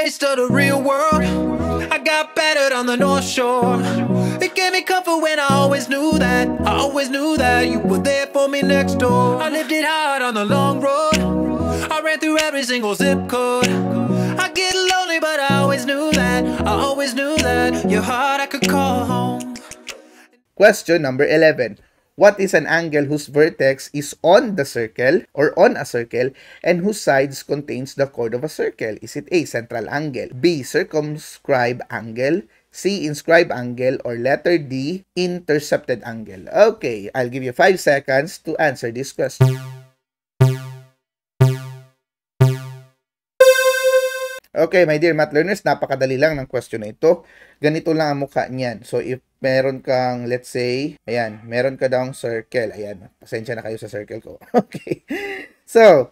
taste of the real world. I got battered on the North Shore. It gave me comfort when I always knew that. I always knew that you were there for me next door. I lived it hard on the long road. I ran through every single zip code. I get lonely, but I always knew that. I always knew that your heart I could call home. Question number 11. What is an angle whose vertex is on the circle or on a circle and whose sides contains the chord of a circle? Is it A, central angle, B, circumscribed angle, C, inscribed angle, or letter D, intercepted angle? Okay, I'll give you 5 seconds to answer this question. Okay, my dear math learners, napakadali lang ng question na ito. Ganito lang ang mukha niyan. So, if meron kang, let's say, ayan, meron ka daw circle. Ayan, pasensya na kayo sa circle ko. Okay. So,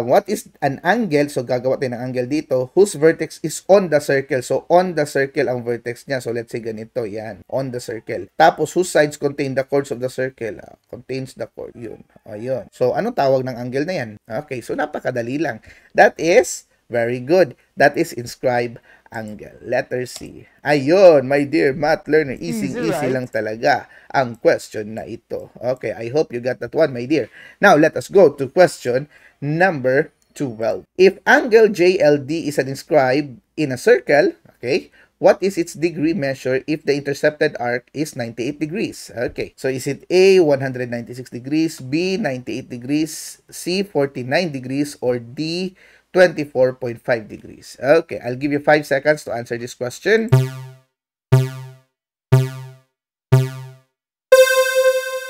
what is an angle? So, gagawa tayo ng angle dito. Whose vertex is on the circle? So, on the circle ang vertex niya. So, let's say ganito. Yan, on the circle. Tapos, whose sides contain the chords of the circle? Contains the chord. Yun. Ayun. So, anong tawag ng angle na yan? Okay, so napakadali lang. That is very good. That is inscribed angle. Letter C. Ayun, my dear math learner. Easy right? Lang talaga ang question na ito. Okay, I hope you got that one, my dear. Now, let us go to question number 12. If angle JLD is inscribed in a circle, okay, what is its degree measure if the intercepted arc is 98 degrees? Okay, so is it A, 196 degrees, B, 98 degrees, C, 49 degrees, or D, 24.5 degrees. Okay, I'll give you 5 seconds to answer this question.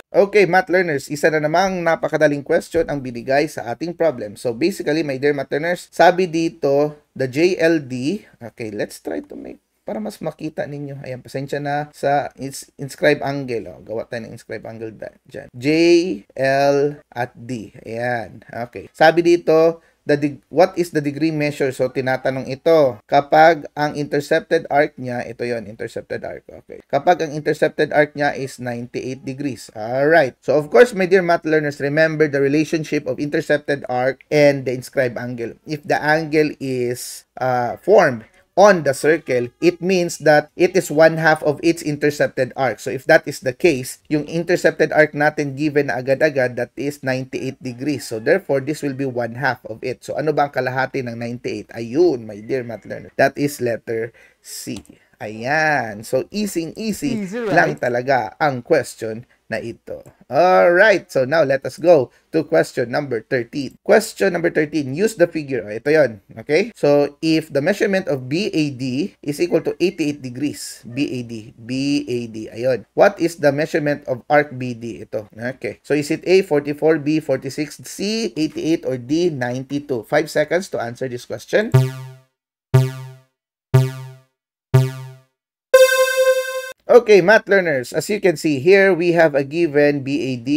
Okay, math learners, isa na namang napakadaling question ang binigay sa ating problem. So basically, my dear math learners, sabi dito, the JLD, okay, let's try to make, para mas makita ninyo. Ayan, pasensya na sa inscribed angle. Oh, gawa tayo ng inscribed angle dyan. J, L, at D. Ayan, okay. Sabi dito, what is the degree measure? So, tinatanong ito. Kapag ang intercepted arc niya, ito yon, intercepted arc. Okay. Kapag ang intercepted arc niya is 98 degrees. Alright. So, of course, my dear math learners, remember the relationship of intercepted arc and the inscribed angle. If the angle is formed on the circle, it means that it is 1/2 of its intercepted arc. So, if that is the case, yung intercepted arc natin given na agad-agad, that is 98 degrees. So, therefore, this will be 1/2 of it. So, ano ba ang kalahati ng 98? Ayun, my dear math learner. That is letter C. Ayan. So, easy right? Lang talaga ang question na ito. Alright, so now let us go to question number 13. Question number 13, use the figure. Ito yon. Okay? So, if the measurement of BAD is equal to 88 degrees, BAD, ayun. What is the measurement of arc BD? Ito. Okay. So, is it A, 44, B, 46, C, 88, or D, 92? 5 seconds to answer this question. Okay, math learners, as you can see here, we have a given BAD,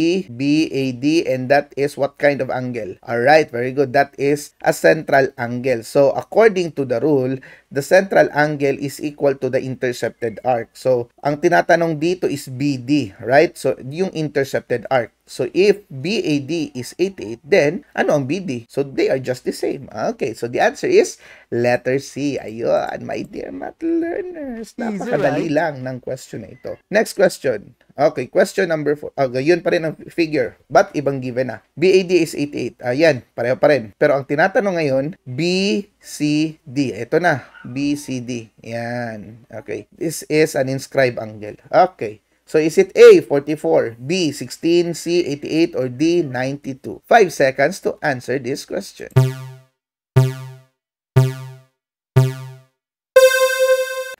and that is what kind of angle? Alright, very good. That is a central angle. So, according to the rule, the central angle is equal to the intercepted arc. So, ang tinatanong dito is BD, right? So, yung intercepted arc. So, if BAD is 88, then, ano ang BD? So, they are just the same. Okay, so the answer is letter C. Ayun, my dear math learners. Napakadali lang ng question na ito. Next question. Okay, question number 4. Yun pa rin ang figure, but ibang given na. BAD is 88. Ayan, pareho pa rin. Pero ang tinatanong ngayon, BCD. Ito na, BCD. Yan. Okay, this is an inscribed angle. Okay. So, is it A, 44, B, 16, C, 88, or D, 92? 5 seconds to answer this question.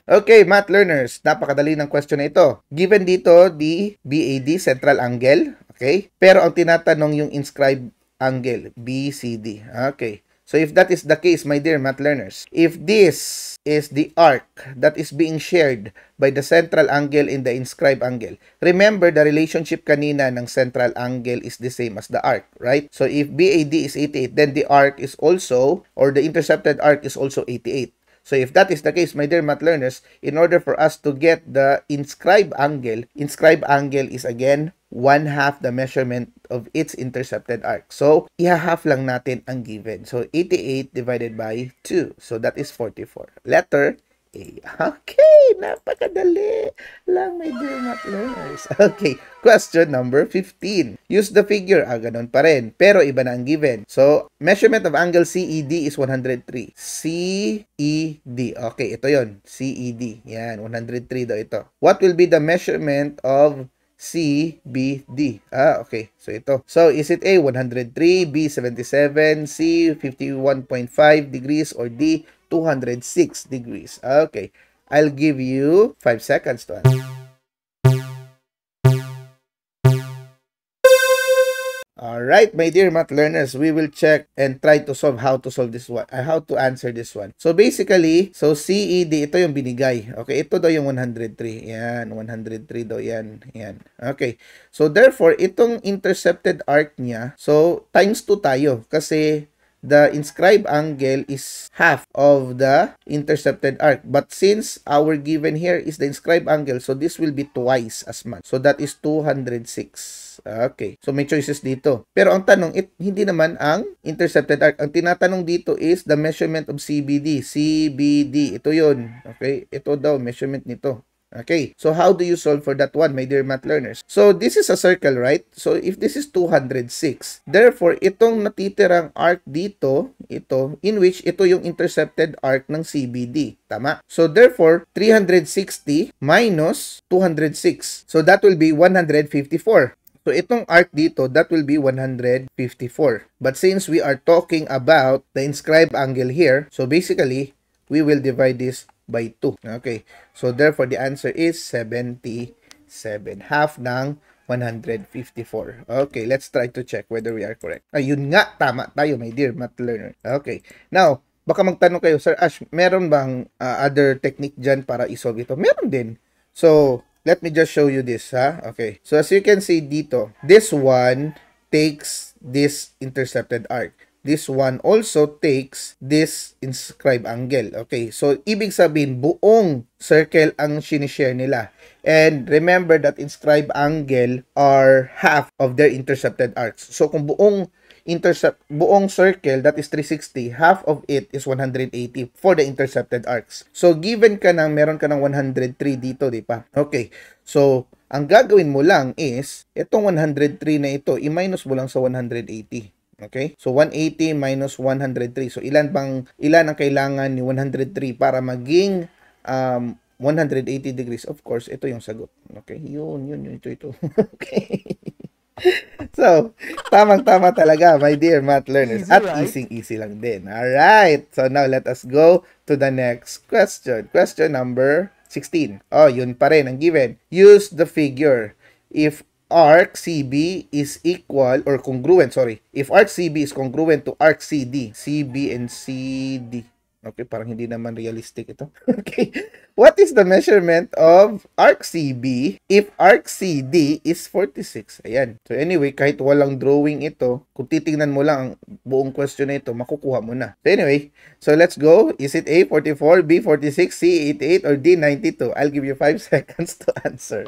Okay, math learners, napakadali ng question na ito. Given dito, the BAD, central angle, okay? Pero ang tinatanong yung inscribed angle, BCD. Okay. So, if that is the case, my dear math learners, if this is the arc that is being shared by the central angle and the inscribed angle, remember the relationship kanina ng central angle is the same as the arc, right? So, if BAD is 88, then the arc is also, or the intercepted arc is also 88. So, if that is the case, my dear math learners, in order for us to get the inscribed angle is again 1/2 the measurement of its intercepted arc. So, iha-half lang natin ang given. So, 88 divided by 2. So, that is 44. Letter A. Okay, napakadali lang, my dear math learners. Okay, question number 15. Use the figure. Ganun pa rin. Pero iba na ang given. So, measurement of angle CED is 103. CED. Okay, ito yon. CED. Yan, 103 daw ito. What will be the measurement of CBD? Okay. So, ito. So, is it A, 103, B, 77, C, 51.5 degrees, or D, 206 degrees? Okay. I'll give you 5 seconds to answer. Alright, my dear math learners, we will check and try to solve how to solve this one, how to answer this one. So basically, so CED, ito yung binigay. Okay, ito daw yung 103. Yan, 103 daw yan. Yan. Okay. So therefore, itong intercepted arc niya, so times 2 tayo kasi the inscribed angle is half of the intercepted arc. But since our given here is the inscribed angle, so this will be twice as much. So that is 206. Okay. So may choices dito. Pero ang tanong, hindi naman ang intercepted arc. Ang tinatanong dito is the measurement of CBD. CBD. Ito yun. Okay. Ito daw, measurement nito. Okay, so how do you solve for that one, my dear math learners? So this is a circle, right? So if this is 206, therefore itong natitirang arc dito, ito, in which ito yung intercepted arc ng CBD. Tama? So therefore, 360 minus 206. So that will be 154. So itong arc dito, that will be 154. But since we are talking about the inscribed angle here, so basically, we will divide this by 2. Okay. So, therefore, the answer is 77. Half ng 154. Okay, let's try to check whether we are correct. Ayun nga, tama tayo, my dear math learner. Okay. Now, baka magtanong kayo, Sir Ash, meron bang other technique dyan para isolve ito? Meron din. So, let me just show you this, ha? Okay. So, as you can see dito, this one takes this intercepted arc. This one also takes this inscribed angle. Okay, so ibig sabihin, buong circle ang sinishare nila. And remember that inscribed angle are half of their intercepted arcs. So kung buong circle, that is 360, half of it is 180 for the intercepted arcs. So given ka ng, meron ka ng 103 dito, di ba? Okay, so ang gagawin mo lang is, itong 103 na ito, i-minus mo lang sa 180. Okay? So 180 minus 103. So ilan ang kailangan ni 103 para maging 180 degrees? Of course, ito yung sagot. Okay? Yun, ito. Okay. So, tamang-tama talaga, my dear math learners. Easy, at right? Easy lang din. Alright. So now let us go to the next question. Question number 16. Oh, yun pa rin ang given. Use the figure. If arc CB is equal or congruent, if arc CB is congruent to arc CD, CB and CD. Okay, parang hindi naman realistic ito. Okay. What is the measurement of arc CB if arc CD is 46? Ayan. So anyway, kahit walang drawing ito, kung titingnan mo lang ang buong question na ito, makukuha mo na. So anyway, so let's go. Is it A, 44, B, 46, C, 88, or D, 92? I'll give you 5 seconds to answer.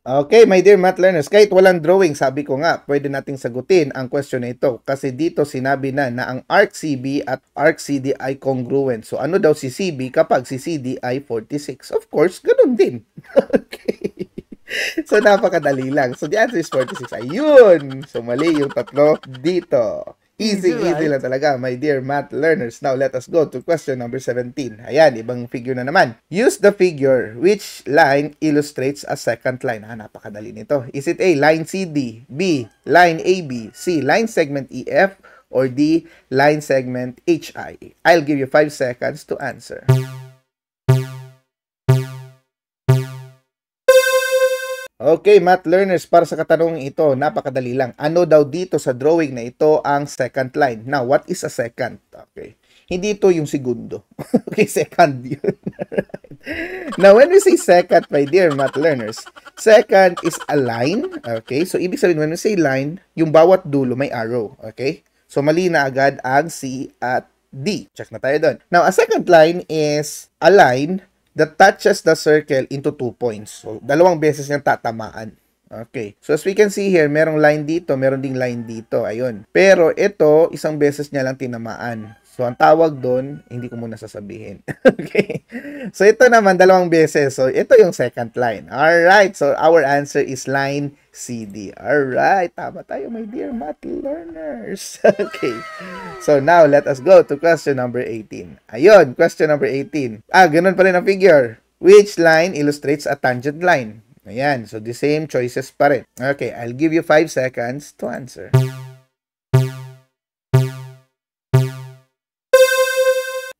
Okay, my dear math learners, kahit walang drawing, sabi ko nga, pwede nating sagutin ang question na ito. Kasi dito sinabi na ang arc CB at arc CD ay congruent. So, ano daw si CB kapag si CD ay 46? Of course, ganun din. Okay. So, napakadali lang. So, the answer is 46. Ayun! So, mali yung tatlo dito. Easy lang talaga, my dear math learners. Now, let us go to question number 17. Ayan, ibang figure na naman. Use the figure. Which line illustrates a second line? Napakadali nito. Is it A, line CD, B, line AB, C, line segment EF, or D, line segment HI? I'll give you 5 seconds to answer. Okay, math learners, para sa katanungan ito, napakadali lang. Ano daw dito sa drawing na ito ang second line? Now, what is a second? Okay. Hindi ito yung segundo. Okay, second yun. Now, when we say second, my dear math learners, second is a line. Okay, so ibig sabihin, when we say line, yung bawat dulo may arrow. Okay, so mali na agad ang C at D. Check na tayo doon. Now, a second line is a line that touches the circle into 2 points. So, dalawang beses niyang tatamaan. Okay. So, as we can see here, merong line dito, meron ding line dito. Ayun. Pero, ito, isang beses niya lang tinamaan. So, ang tawag doon, hindi ko muna sasabihin. Okay. So, ito naman, dalawang beses. So, ito yung second line. Alright. So, our answer is line CD. Alright. Tama tayo, my dear math learners. Okay. So, now, let us go to question number 18. Ayun, question number 18. Ganun pa rin ang figure. Which line illustrates a tangent line? Ayan. So, the same choices pa rin. Okay. I'll give you 5 seconds to answer.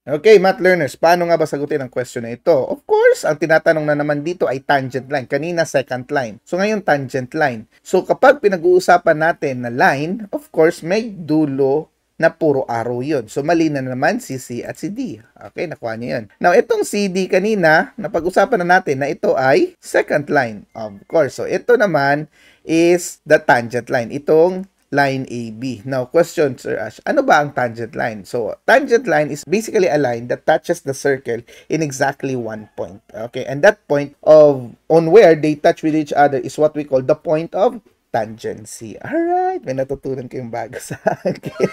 Okay, math learners, paano nga ba sagutin ang question na ito? Of course, ang tinatanong na naman dito ay tangent line. Kanina, second line. So, ngayon, tangent line. So, kapag pinag-uusapan natin na line, of course, may dulo na puro arrow yun. So, mali na naman si C at si D. Okay, nakuha niyo yun. Now, itong CD kanina, napag-usapan na natin na ito ay second line. Of course. So, ito naman is the tangent line. Itong line AB. Now, question, Sir Ash, ano ba ang tangent line? So, tangent line is basically a line that touches the circle in exactly 1 point. Okay, and that point on where they touch with each other is what we call the point of tangency. Alright, may natutunan kayong bago sa akin.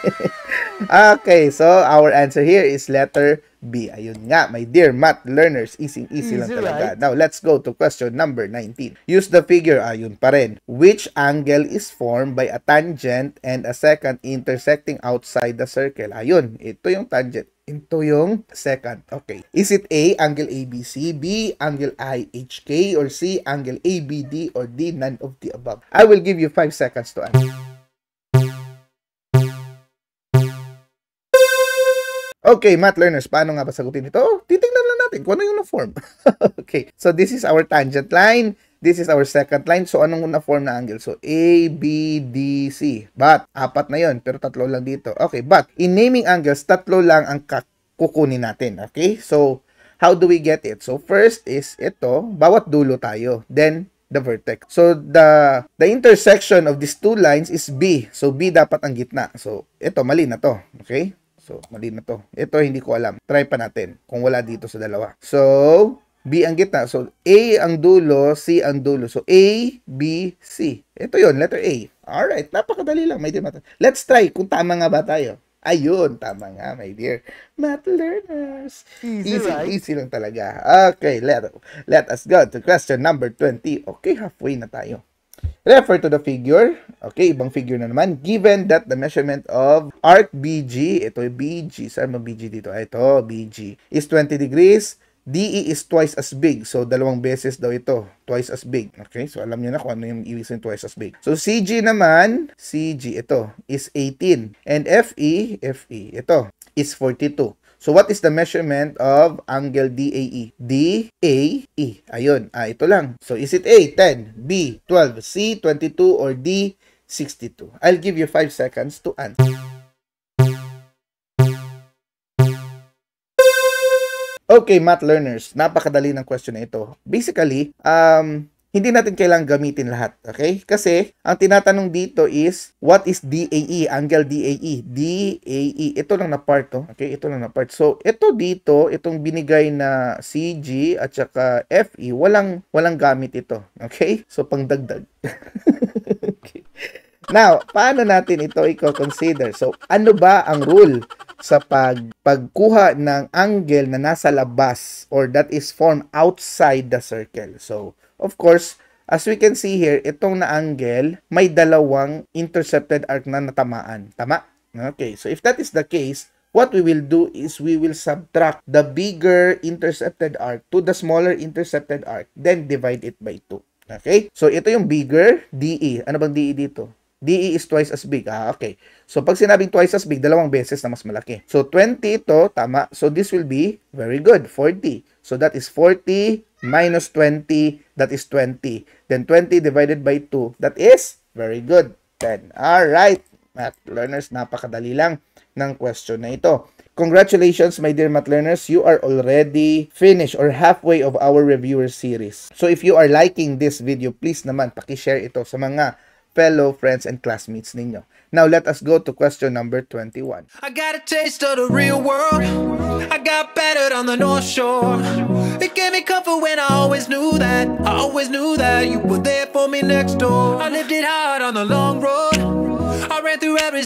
Okay, so our answer here is letter B. Ayun nga, my dear math learners, easy lang talaga. Right? Now, let's go to question number 19. Use the figure, ayun pa rin. Which angle is formed by a tangent and a secant intersecting outside the circle? Ayun, ito yung tangent. Ito yung secant. Okay. Is it A, angle ABC, B, angle IHK, or C, angle ABD, or D, none of the above? I will give you 5 seconds to answer. Okay, math learners, paano nga ba sagutin ito? Titingnan lang natin kung ano yung na-form. Okay, so this is our tangent line. This is our second line. So, anong na-form na angle? So, A, B, D, C. But, apat na yon, pero tatlo lang dito. Okay, but, in naming angles, tatlo lang ang kukunin natin. Okay, so, how do we get it? So, first is ito, bawat dulo tayo. Then, the vertex. So, the intersection of these two lines is B. So, B dapat ang gitna. So, ito, mali na to. Okay? So, mali na to. Ito, hindi ko alam. Try pa natin kung wala dito sa dalawa. So, B ang gitna. So, A ang dulo, C ang dulo. So, A, B, C. Ito yon, letter A. Alright, napakadali lang. Let's try kung tama nga ba tayo. Ayun, tama nga, my dear math learners. Easy lang talaga. Okay, let us go to question number 20. Okay, halfway na tayo. Refer to the figure. Okay, ibang figure na naman. Given that the measurement of arc BG, ito yung BG. Saan mo BG dito? Ito, BG. Is 20 degrees. DE is twice as big. So, dalawang beses daw ito. Twice as big. Okay, so alam niyo na kung ano yung ibig sabihin twice as big. So, CG naman, CG, ito, is 18. And FE, ito, is 42. So, what is the measurement of angle DAE? DAE. Ayun. Ito lang. So, is it A, 10, B, 12, C, 22, or D, 62? I'll give you 5 seconds to answer. Okay, math learners. Napakadali ng question na ito. Basically, hindi natin kailangang gamitin lahat. Okay? Kasi, ang tinatanong dito is, what is DAE? Angle DAE. DAE. Ito lang na part, oh. Okay? Ito lang na part. So, ito dito, itong binigay na CG at saka FE, walang gamit ito. Okay? So, pangdagdag. Okay. Now, paano natin ito i-consider? So, ano ba ang rule sa pagkuha ng angle na nasa labas or that is formed outside the circle? So, of course, as we can see here, itong na angle, may dalawang intercepted arc na natamaan. Tama? Okay, so if that is the case, what we will do is we will subtract the bigger intercepted arc to the smaller intercepted arc, then divide it by 2. Okay? So, ito yung bigger, DE. Ano bang DE dito? DE is twice as big. Okay. So, pag sinabing twice as big, dalawang beses na mas malaki. So, 20 ito, tama. So, this will be very good, 40. So, that is 40 minus 20, that is 20. Then, 20 divided by 2, that is very good, 10. Alright, math learners, napakadali lang ng question na ito. Congratulations, my dear math learners. You are already finished or halfway of our reviewer series. So, if you are liking this video, please naman, pakishare ito sa mga fellow friends and classmates ninyo. Now, let us go to question number 21. I got a taste of the real world. I got battered on the North Shore. It It gave me comfort when I always knew that. I always knew that you were there for me next door. I lived it hard on the long road. I ran through every